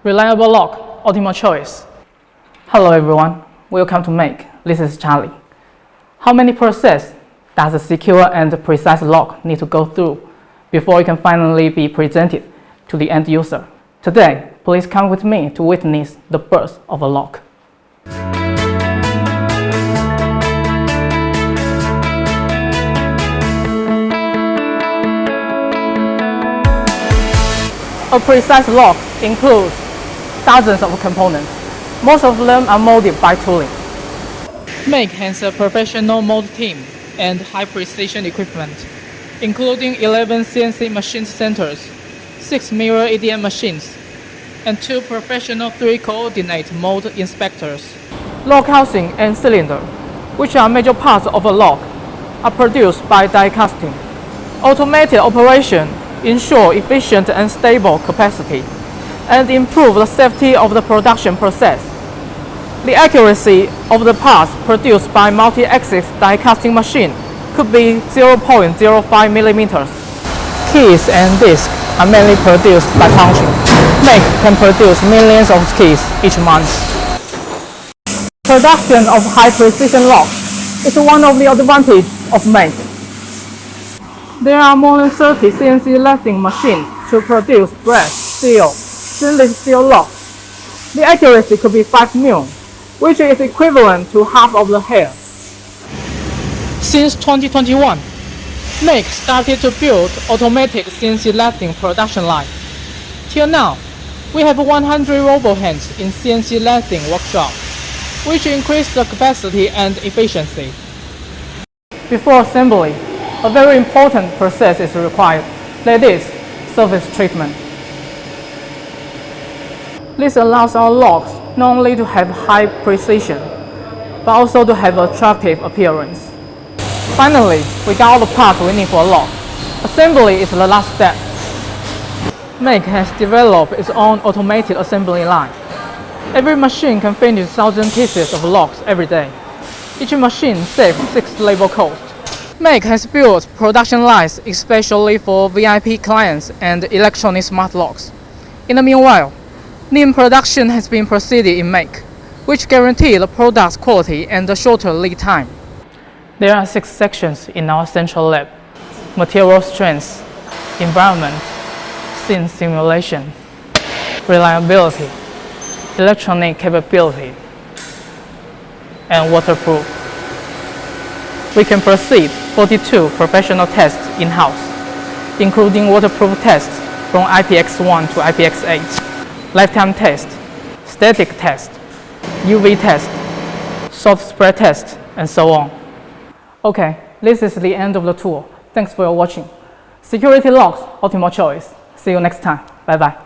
Reliable lock, optimal choice. Hello everyone, welcome to Make. This is Charlie. How many processes does a secure and precise lock need to go through before it can finally be presented to the end user? Today, please come with me to witness the birth of a lock. A precise lock includes dozens of components. Most of them are molded by tooling. Make has a professional mold team and high-precision equipment, including 11 CNC machine centers, 6 mirror ADM machines, and 2 professional 3-coordinate mold inspectors. Lock housing and cylinder, which are major parts of a lock, are produced by die casting. Automated operation ensure efficient and stable capacity, and improve the safety of the production process. The accuracy of the parts produced by multi-axis die casting machine could be 0.05 millimeters. Keys and discs are mainly produced by punching. Make can produce millions of keys each month. Production of high-precision locks is one of the advantages of Make. There are more than 30 CNC lathe machines to produce brass, steel, stainless steel locks. The accuracy could be 5 mil, which is equivalent to half of the hair. Since 2021, Make started to build automatic CNC lathe production line. Till now, we have 100 robo hands in CNC lathe workshop, which increased the capacity and efficiency. Before assembly, a very important process is required, that is, surface treatment. This allows our locks not only to have high precision, but also to have attractive appearance. Finally, we got all the parts we need for a lock. Assembly is the last step. Make has developed its own automated assembly line. Every machine can finish 1,000 pieces of locks every day. Each machine saves 6 labor costs. Make has built production lines especially for VIP clients and electronic smart locks. In the meanwhile, lean production has been proceeded in Make, which guarantee the product's quality and a shorter lead time. There are 6 sections in our central lab: material strength, environment, scene simulation, reliability, electronic capability, and waterproof. We can proceed 42 professional tests in-house, including waterproof tests from IPX1 to IPX8, lifetime test, static test, UV test, salt spread test, and so on. Okay, this is the end of the tour. Thanks for watching. Security locks, optimal choice. See you next time. Bye-bye.